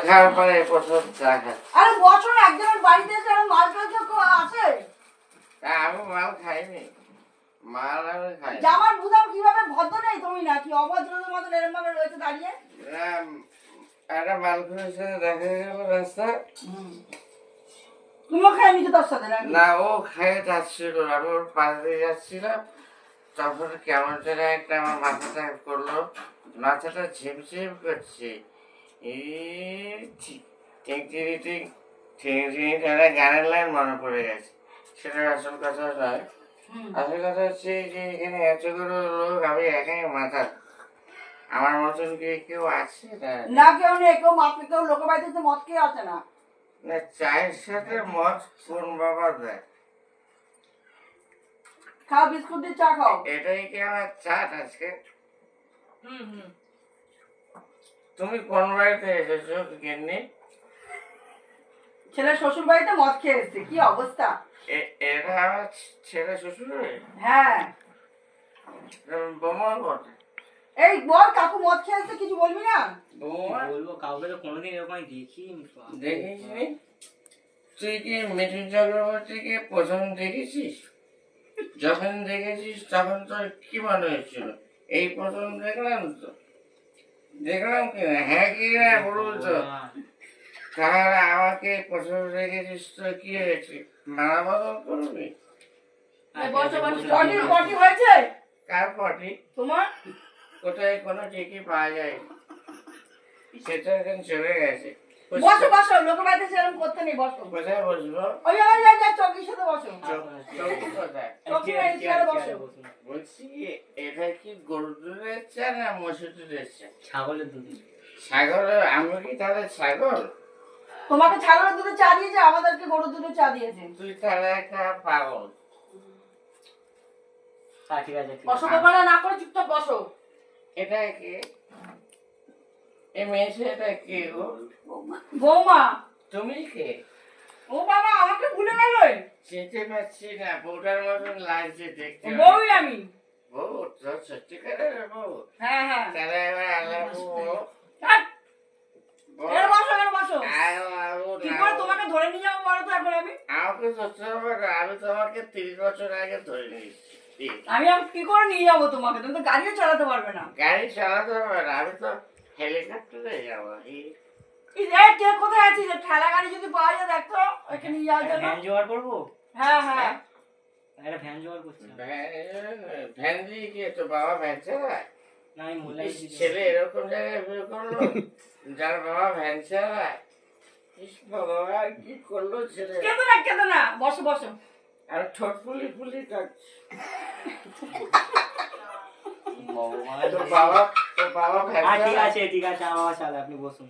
খাওয়ার পরে প্রথম চা খাচ্ছি। আরে বছর একজনের বাড়িতে এসে মাল আছে। আমি মাল খাইনি, মাল আমি খাই। জামার বুদাম কিভাবে ভদ্র নেই তুমি নাকি অভদ্রদের মতন এরকম ভাবে রয়েছে দাঁড়িয়ে? একটা মালখুরের সাথে দেখা গেল রাস্তা। তুমিও খাই নিচে তার সাথে নাকি? না, ও খেয়ে যাচ্ছিল, আমি ওর পাশ দিয়ে যাচ্ছিলাম, তখন কেমন যেন একটা আমার মাথাটা করলো, মাথাটা ঝিমঝিম করছে। গানের লাইন মনে পড়ে গেছে, সেটা আসল কথা নয়। আসল কথা হচ্ছে যে এখানে এতগুলো লোক, আমি একাই মাথা। আমার মতন কি কেউ আছে? না, কেউ নেই। কেউ মাত্র কেউ লোকের বাড়িতে মদ খেয়ে আছে না। না, চায়ের সাথে মদ কোন বাবা দেয়? খাও, বিস্কুট দিয়ে চা খাও। এটাই কি আমার চাট আজকে? তুমি কোন বাড়িতে এসেছো গিন্নি? ছেলে শ্বশুর বাড়িতে মদ খেয়ে এসছে, কি অবস্থা! এটা আমার ছেলে শ্বশুর? হ্যাঁ। বোমা বটে। এই বল, কাকু মদ খেয়ে এসছে, কিছু বলবি না? বলবো, কাউকে তো কোনোদিন এরকম দেখিনি। দেখিসনি? তুই কি মিঠুন চক্রবর্তীকে প্রথম দেখেছিস? যখন দেখেছিস তখন তোর কি মনে হয়েছিল? এই প্রথম দেখলাম তো। দেখলাম কি না? হ্যাঁ কি না বলুন তো। তাহলে আমাকে প্রথম দেখেছিস তো কি হয়েছে? মারা বদল করবি? পটি হয়েছে? কার পটি? তোমার? কোথায় কোনো ঠিকই পাওয়া যায়, সেটা এখন চলে গেছে। বসো বসো, লোকের বাড়িতে সেরকম করতে নেই, বসো। কোথায় বসবো? ওই চৌকির সাথে বসো। চৌকি কোথায়? বলছি, এটা কি গরুর দুধের চা না মসুর দুধের চা? ছাগলের দুধ। ছাগলের? আমি কি তাহলে ছাগল? তোমাকে ছাগলের দুধে চা দিয়েছে, আমাদেরকে গরুর দুধে চা দিয়েছে। তুই তাহলে একটা পাগল। ঠিক আছে, বসো, দোকানে না করে চুপচাপ বসো। এটা কি? এই মেয়েটা কে গো? বৌমা। তুমি কে? ও বাবা, আমাকে ভুলে গেল। চিনতে পারছি না, বউটার মতন লাগছে দেখতে। বউই আমি। বউ? তোর সত্যিকারের বউ? হ্যাঁ হ্যাঁ। তাহলে এবার আল্লাহ বউ। কি করে তোমাকে ধরে নিয়ে যাবো বলো তো এখন আমি? আমাকে ধরতে হবে না, আমি তোমাকে 30 বছর আগে ধরে নিয়েছি। আমি কি করে নিয়ে যাবো তোমাকে? তুমি তো গাড়িও চালাতে পারবে না। গাড়ি চালাতে হবে না, আমি তো হেলিকপ্টারে যাবো। কে কোথায় আছিস? ঠেলা গাড়ি যদি পাওয়া যায় দেখতো, ওকে নিয়ে যাওয়ার জন্য। ভ্যান জোগাড় করবো? হ্যাঁ হ্যাঁ। একটা ভ্যান জোগাড় করছি। ভ্যান দিয়ে কি তো বাবা ভ্যান চালায়? না, আমি মোল্লাই ছেলে এরকম জায়গায় বিয়ে করলো যার বাবা ভ্যান চালায়? বাবা কি করলো ছেলে? কেঁদো না, বসো বসো। আর ঠোঁট ফুলি ফুলি কাটছে। তোর বাবা ভ্যান চালায়? ঠিক আছে, আমার বাবা চালায়, আপনি বসুন।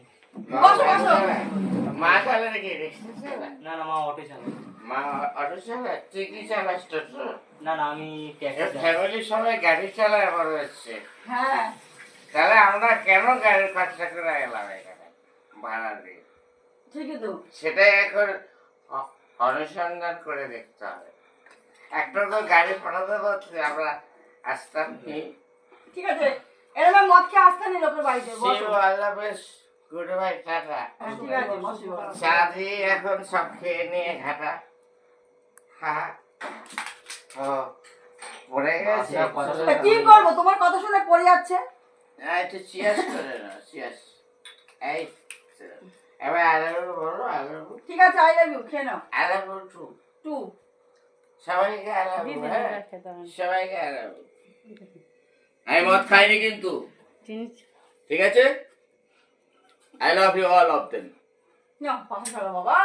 বসো বসো। মা চালায় নাকি রিক্সা চালায়? না, মা অটো চালায়। মা অটো চালায়? তুই কি চালাস? টোটো? না, আমি ট্যাক্সি। ফ্যামিলির সবাই গাড়ি চালায় বড় হচ্ছে। হ্যাঁ। তাহলে আমরা কেন গাড়ির খরচা করে এলাম এখানে ভাড়া দিয়ে? ঠিকই তো। সেটাই এখন অনুসন্ধান করে দেখতে হবে। একটা তো গাড়ি পাঠাতে পারছি, আমরা আসতাম। ঠিক আছে, এরকম মদ খেয়ে আসতে নেই লোকের বাড়িতে। বসো। আল্লাহ বেশ, গুড বাই, টাটা। ঠিক আছে, বসো। চা দিয়ে এখন সব খেয়ে নিয়ে ঘাটা। হ্যাঁ, ও পড়ে গেছে। কি করবো, তোমার কথা শুনে পড়ে যাচ্ছে। একটু চিয়ার্স করে না, চিয়ার্স। এই এবার আলাদা বলো, আলাদা। ঠিক আছে, আই লাভ ইউ, খেয়ে নাও। আলাদা টু সবাইকে আলাদা, সবাইকে আলাদা। আমি মদ খাইনি কিন্তু, ঠিক আছে? I love you all of them. না, পাশে ছাড়ো বাবা।